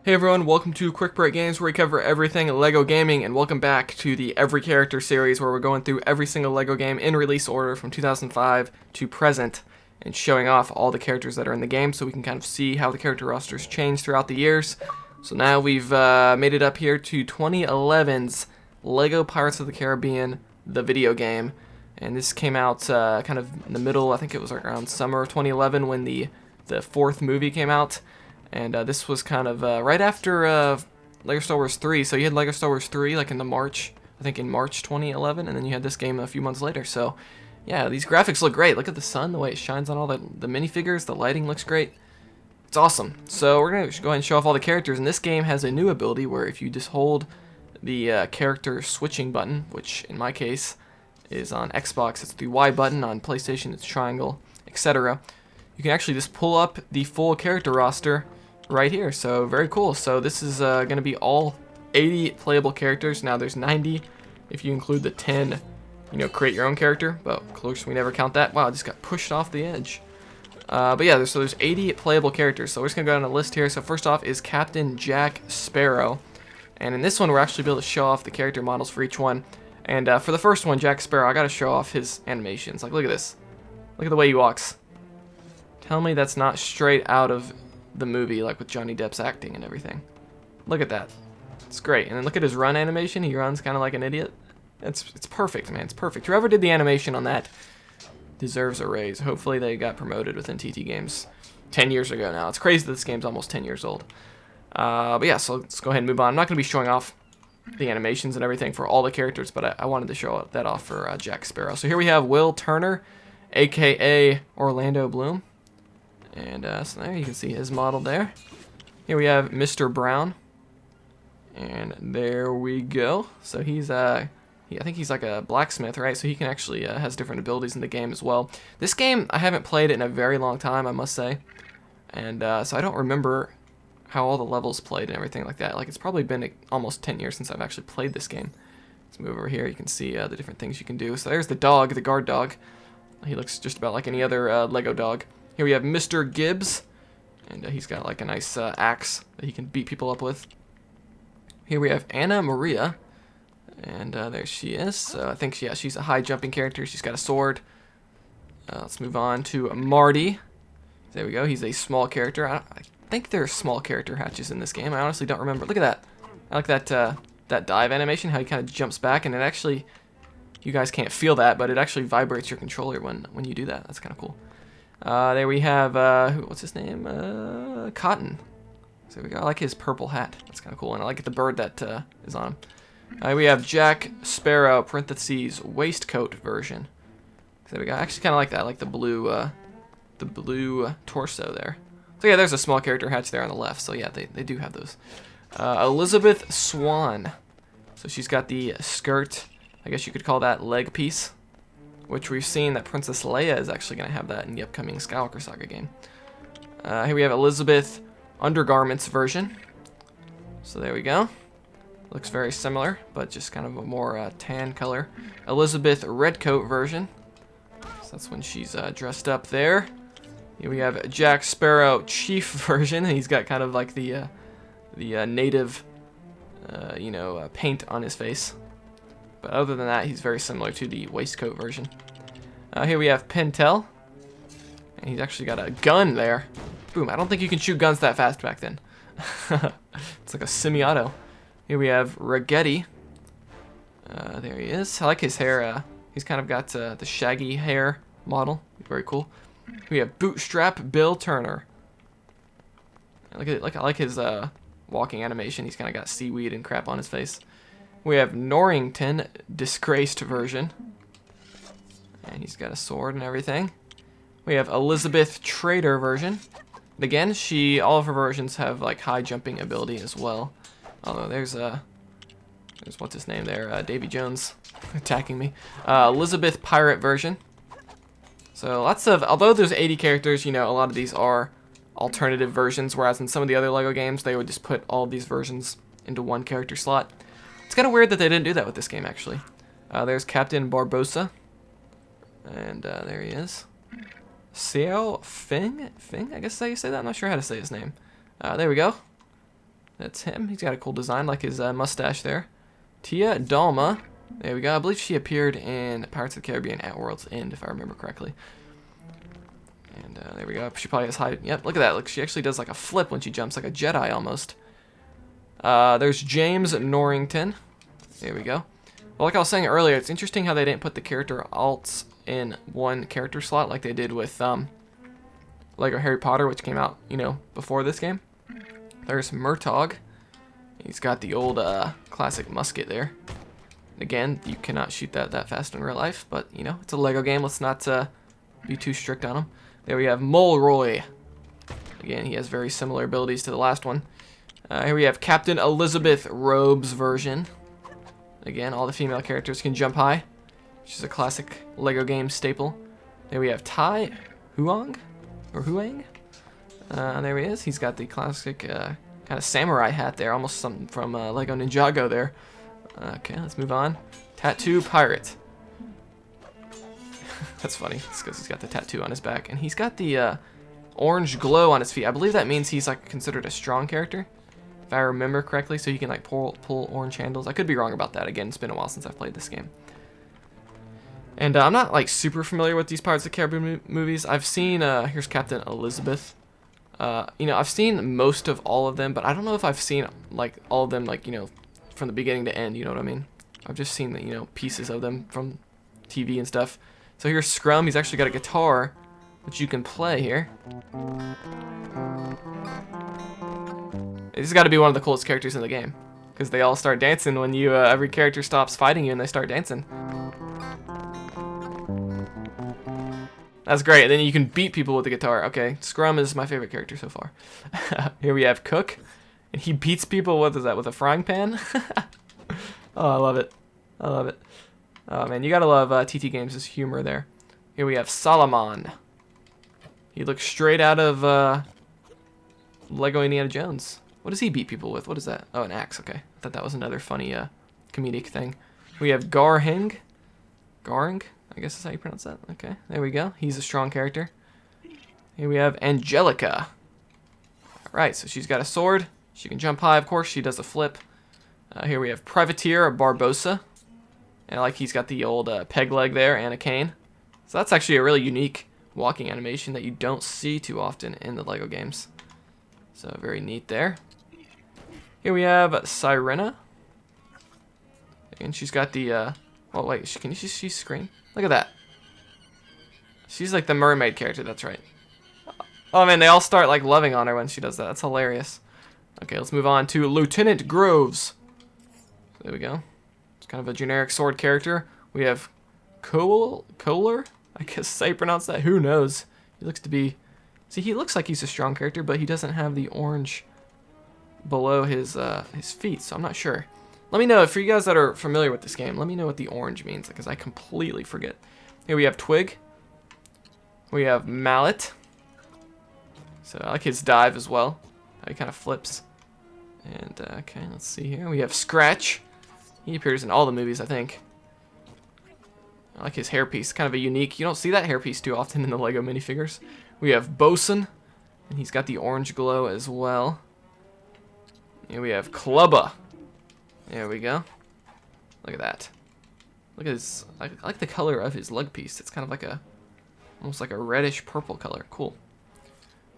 Hey everyone, welcome to Quick Break Games, where we cover everything LEGO gaming, and welcome back to the Every Character series, where we're going through every single LEGO game in release order from 2005 to present, and showing off all the characters that are in the game, so we can kind of see how the character rosters change throughout the years. So now we've made it up here to 2011's LEGO Pirates of the Caribbean, the video game, and this came out kind of in the middle. I think it was around summer of 2011 when the fourth movie came out. And this was kind of right after LEGO Star Wars 3. So you had LEGO Star Wars 3 like in March 2011, and then you had this game a few months later. So yeah, these graphics look great. Look at the sun, the way it shines on all the minifigures. The lighting looks great. It's awesome. So we're going to go ahead and show off all the characters. And this game has a new ability where if you just hold the character switching button, which in my case is on Xbox, it's the Y button. On PlayStation, it's triangle, etc. You can actually just pull up the full character roster right here. So very cool. So this is going to be all 80 playable characters. Now there's 90 if you include the 10, create your own character, but of course we never count that. Wow, I just got pushed off the edge. But yeah, there's 80 playable characters. So we're just going to go down a list here. So first off is Captain Jack Sparrow. And in this one, we're actually able to show off the character models for each one. And for the first one, Jack Sparrow, I got to show off his animations. Like, look at this. Look at the way he walks. Tell me that's not straight out of the movie, like with Johnny Depp's acting and everything. Look at that. It's great. And then look at his run animation. He runs kind of like an idiot. It's perfect, man. It's perfect. Whoever did the animation on that deserves a raise. Hopefully they got promoted within TT Games 10 years ago now. It's crazy that this game's almost 10 years old. But yeah, so let's go ahead and move on. I'm not going to be showing off the animations and everything for all the characters, but I wanted to show that off for Jack Sparrow. So here we have Will Turner, a.k.a. Orlando Bloom. And so there you can see his model there. Here we have Mr. Brown. And there we go. So he's, I think he's like a blacksmith, right? So he can actually, has different abilities in the game as well. This game, I haven't played it in a very long time, I must say. And so I don't remember how all the levels played and everything like that. Like, it's probably been almost 10 years since I've actually played this game. Let's move over here. You can see the different things you can do. So there's the dog, the guard dog. He looks just about like any other Lego dog. Here we have Mr. Gibbs, and he's got like a nice axe that he can beat people up with. Here we have Anna Maria, and there she is. So I think she's a high jumping character. She's got a sword. Let's move on to Marty. There we go. He's a small character. I think there are small character hatches in this game. I honestly don't remember. Look at that. I like that dive animation, how he kind of jumps back, and it actually, you guys can't feel that, but it actually vibrates your controller when you do that. That's kind of cool. There we have, what's his name? Cotton. So there we go. I like his purple hat. That's kind of cool. And I like the bird that is on him. We have Jack Sparrow, parentheses, waistcoat version. So there we go. I actually kind of like that. I like the blue torso there. So yeah, there's a small character hatch there on the left. So yeah, they do have those. Elizabeth Swann. So she's got the skirt. I guess you could call that leg piece, which we've seen that Princess Leia is actually going to have that in the upcoming Skywalker Saga game. Here we have Elizabeth Undergarments version. So there we go. Looks very similar, but just kind of a more tan color. Elizabeth Redcoat version. So that's when she's dressed up there. Here we have Jack Sparrow Chief version. He's got kind of like the native, paint on his face. But other than that, he's very similar to the waistcoat version. Here we have Pentel. And he's actually got a gun there. Boom, I don't think you can shoot guns that fast back then. It's like a semi-auto. Here we have Ragetti. There he is. I like his hair. He's kind of got the shaggy hair model. Very cool. We have Bootstrap Bill Turner. Look at it. I like his walking animation. He's kind of got seaweed and crap on his face. We have Norrington, disgraced version. And he's got a sword and everything. We have Elizabeth Trader version. And again, all of her versions have like high jumping ability as well. Although there's what's his name there, Davey Jones attacking me. Elizabeth Pirate version. So although there's 80 characters, a lot of these are alternative versions, whereas in some of the other LEGO games, they would just put all of these versions into one character slot. It's kind of weird that they didn't do that with this game, actually. There's Captain Barbosa. And there he is. Xiao Feng? I guess that's how you say that? I'm not sure how to say his name. There we go. That's him. He's got a cool design, like his mustache there. Tia Dalma. There we go. I believe she appeared in Pirates of the Caribbean at World's End, if I remember correctly. And there we go. She probably has high... Yep, look at that. Look, she actually does like a flip when she jumps, like a Jedi almost. There's James Norrington. There we go. Well, like I was saying earlier, it's interesting how they didn't put the character alts in one character slot like they did with Lego Harry Potter, which came out, you know, before this game. There's Murtaugh. He's got the old classic musket there. Again, you cannot shoot that fast in real life, but, you know, it's a Lego game. Let's not be too strict on him. There we have Mulroy. Again, he has very similar abilities to the last one. Here we have Captain Elizabeth Robe's version. Again, all the female characters can jump high, which is a classic Lego game staple. There we have Tai Huang, or Huang. There he is. He's got the classic kind of samurai hat there, almost something from Lego Ninjago there. Okay, let's move on. Tattoo Pirate. That's funny. It's because he's got the tattoo on his back, and he's got the orange glow on his feet. I believe that means he's like considered a strong character, if I remember correctly, so he can like pull orange handles. I could be wrong about that. Again, it's been a while since I've played this game. And I'm not like super familiar with these Pirates of the Caribbean movies. I've seen, here's Captain Elizabeth. You know, I've seen most of all of them, but I don't know if I've seen like all of them, like, you know, from the beginning to end, you know what I mean? I've just seen the, you know, pieces of them from TV and stuff. So here's Scrum. He's actually got a guitar, which you can play here. This has got to be one of the coolest characters in the game, because they all start dancing when you, every character stops fighting you and they start dancing. That's great. And then you can beat people with the guitar. Okay, Scrum is my favorite character so far. Here we have Cook, and he beats people, what is that, with a frying pan? Oh, I love it. I love it. Oh, man, you gotta love TT Games' humor there. Here we have Solomon. He looks straight out of Lego Indiana Jones. What does he beat people with? What is that? Oh, an axe. Okay. I thought that was another funny comedic thing. We have Garhing. Garing? I guess that's how you pronounce that. Okay, there we go. He's a strong character. Here we have Angelica. Alright, so she's got a sword. She can jump high, of course. She does a flip. Here we have Privateer Barbosa. And like he's got the old peg leg there and a cane. So that's actually a really unique walking animation that you don't see too often in the Lego games. So very neat there. Here we have Sirena. And she's got the... oh, wait, can you see screen? Look at that. She's like the mermaid character, that's right. Oh, man, they all start like loving on her when she does that. That's hilarious. Okay, let's move on to Lieutenant Groves. There we go. It's kind of a generic sword character. We have Cutler? I guess that's how you pronounce that. Who knows? He looks to be... See, he looks like he's a strong character, but he doesn't have the orange below his feet, so I'm not sure. Let me know, for you guys that are familiar with this game, let me know what the orange means, because I completely forget. Here we have Twig. We have Mallet. So I like his dive as well. How he kind of flips. And, okay, let's see here. We have Scratch. He appears in all the movies, I think. I like his hairpiece. Kind of a unique... You don't see that hairpiece too often in the Lego minifigures. We have Boson. And he's got the orange glow as well. Here we have Clubba. There we go. Look at that. Look at his... I like the color of his leg piece. It's kind of like a... almost like a reddish purple color. Cool.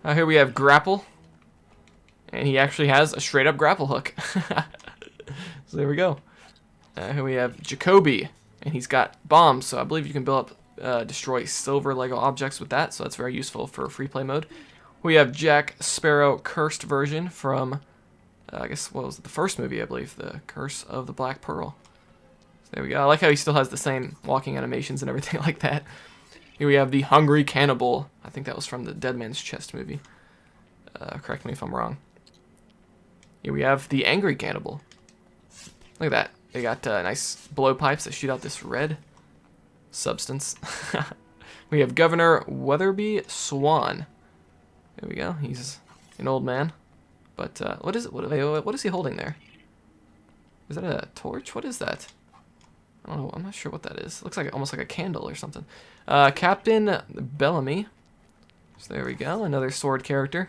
Here we have Grapple. And he actually has a straight up grapple hook. So there we go. Here we have Jacoby. And he's got bombs. So I believe you can build up, destroy silver Lego objects with that. So that's very useful for free play mode. We have Jack Sparrow Cursed version from... I guess, what was it, the first movie, I believe, The Curse of the Black Pearl. So there we go. I like how he still has the same walking animations and everything like that. Here we have the Hungry Cannibal. I think that was from the Dead Man's Chest movie. Correct me if I'm wrong. Here we have the Angry Cannibal. Look at that. They got nice blowpipes that shoot out this red substance. We have Governor Weatherby Swann. There we go. He's an old man. But what is it? What is he holding there? Is that a torch? What is that? I don't know. I'm not sure what that is. It looks like almost like a candle or something. Captain Bellamy. So there we go. Another sword character.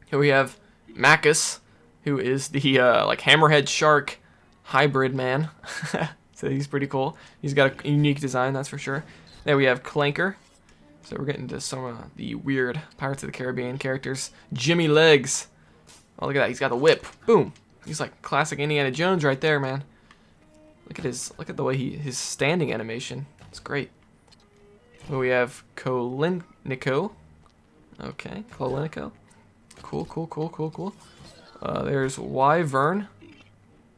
Here we have Maccus, who is the like hammerhead shark hybrid man. So he's pretty cool. He's got a unique design, that's for sure. There we have Clanker. So we're getting to some of the weird Pirates of the Caribbean characters. Jimmy Legs. Oh, look at that. He's got the whip. Boom. He's like classic Indiana Jones right there, man. Look at the way his standing animation. It's great. We have Kolinico. Okay, Kolinico. Cool. There's Wyvern.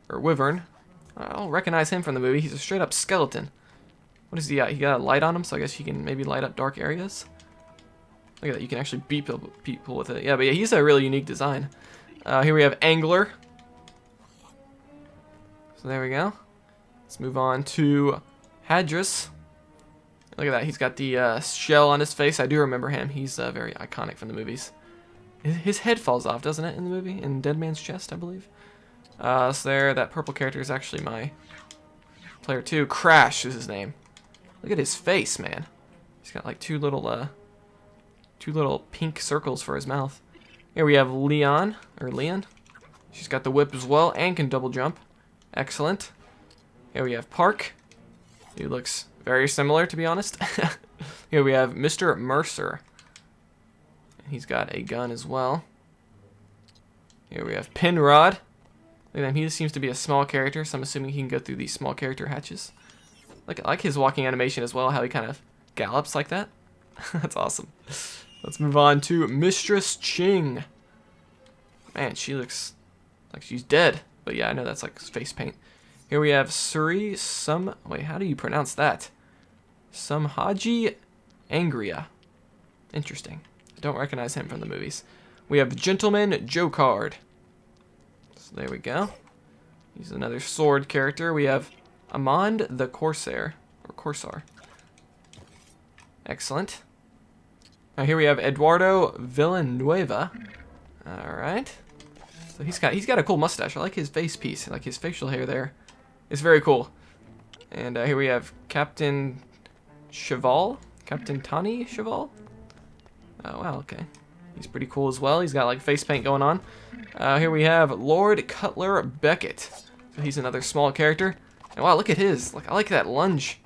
Or Wyvern. I don't recognize him from the movie. He's a straight up skeleton. What is he got? He got a light on him, so I guess he can maybe light up dark areas. Look at that. You can actually beat people with it. Yeah, but yeah, he's a really unique design. Here we have Angler. So there we go. Let's move on to Hadris. Look at that. He's got the shell on his face. I do remember him. He's very iconic from the movies. His head falls off, doesn't it, in the movie? In Dead Man's Chest, I believe. So there, that purple character is actually my player 2. Crash is his name. Look at his face, man. He's got like two little pink circles for his mouth. Here we have Leon. She's got the whip as well and can double jump. Excellent. Here we have Park. He looks very similar, to be honest. Here we have Mr. Mercer. He's got a gun as well. Here we have Penrod. Look at him. He seems to be a small character, so I'm assuming he can go through these small character hatches. I like his walking animation as well, how he kind of gallops like that. That's awesome. Let's move on to Mistress Ching. Man, she looks like she's dead. But yeah, I know that's like face paint. Here we have Siri wait, how do you pronounce that? Haji Angria. Interesting. I don't recognize him from the movies. We have Gentleman Jocard. So there we go. He's another sword character. We have Amand the Corsair. Excellent. Now here we have Eduardo Villanueva. Alright. So he's got a cool mustache. I like his face piece. I like his facial hair there. It's very cool. And here we have Captain Chaval. Captain Tani Chaval. Oh, wow, okay. He's pretty cool as well. He's got like face paint going on. Here we have Lord Cutler Beckett. So he's another small character. And wow, look at his. I like that lunge.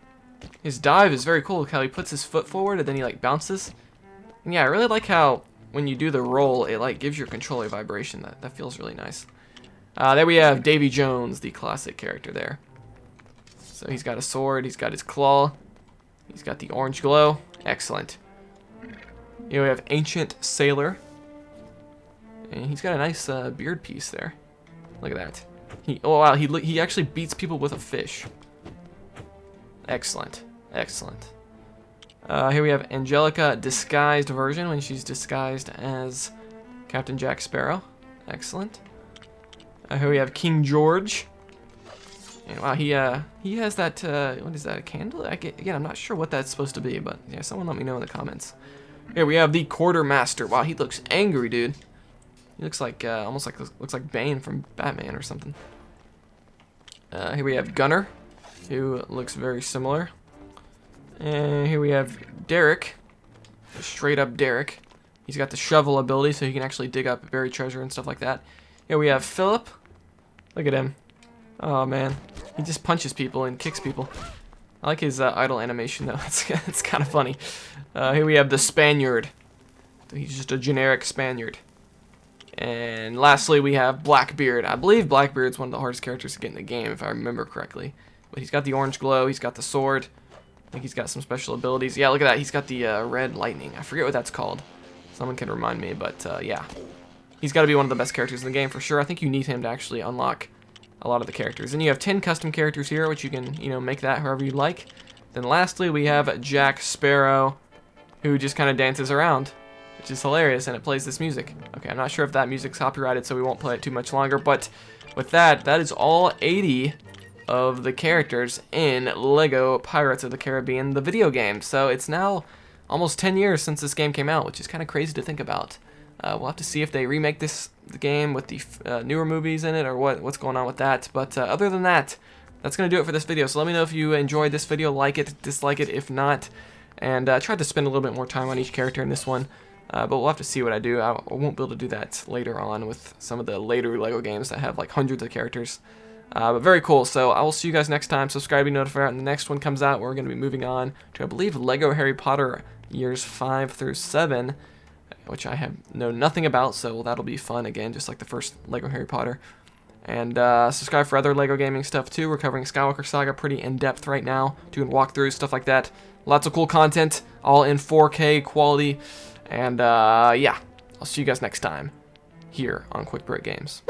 His dive is very cool. Look how he puts his foot forward and then he like bounces. And yeah, I really like how when you do the roll, it like gives your controller vibration. That feels really nice. There we have Davey Jones, the classic character there. So he's got a sword. He's got his claw. He's got the orange glow. Excellent. Here we have Ancient Sailor. And he's got a nice beard piece there. Look at that. Oh wow, he actually beats people with a fish. Excellent. Here we have Angelica disguised version when she's disguised as Captain Jack Sparrow. Excellent. Here we have King George. And wow, he has that what is that, a candle? Again, I'm not sure what that's supposed to be, but yeah, someone let me know in the comments. Here we have the Quartermaster. Wow, he looks angry, dude. He looks like almost like looks like Bane from Batman or something. Here we have Gunner, who looks very similar. And here we have Derrick, straight up Derrick. He's got the shovel ability, so he can actually dig up buried treasure and stuff like that. Here we have Philip. Look at him. Oh man, he just punches people and kicks people. I like his idle animation though. It's kind of funny. Here we have the Spaniard. He's just a generic Spaniard. And lastly, we have Blackbeard. I believe Blackbeard's one of the hardest characters to get in the game, if I remember correctly. But he's got the orange glow. He's got the sword. I think he's got some special abilities. Yeah, look at that. He's got the red lightning. I forget what that's called. Someone can remind me, but yeah. He's got to be one of the best characters in the game for sure. I think you need him to actually unlock a lot of the characters. And you have 10 custom characters here, which you can, make that however you like. Then lastly, we have Jack Sparrow, who just kind of dances around, which is hilarious, and it plays this music. Okay, I'm not sure if that music's copyrighted, so we won't play it too much longer, but with that is all 80 of the characters in LEGO Pirates of the Caribbean, the video game. So it's now almost 10 years since this game came out, which is kind of crazy to think about. We'll have to see if they remake the game with the newer movies in it, or what's going on with that. But other than that, that's going to do it for this video. So let me know if you enjoyed this video, like it, dislike it, if not. And I tried to spend a little bit more time on each character in this one. But we'll have to see what I do. I won't be able to do that later on with some of the later LEGO games that have like hundreds of characters. But very cool. So I will see you guys next time. Subscribe to be notified when the next one comes out. We're going to be moving on to, I believe, LEGO Harry Potter years 5 through 7, which I know nothing about. So that'll be fun again, just like the first LEGO Harry Potter. And subscribe for other LEGO gaming stuff too. We're covering Skywalker Saga pretty in depth right now, doing walkthroughs, stuff like that. Lots of cool content, all in 4K quality. And yeah, I'll see you guys next time here on Quick Break Games.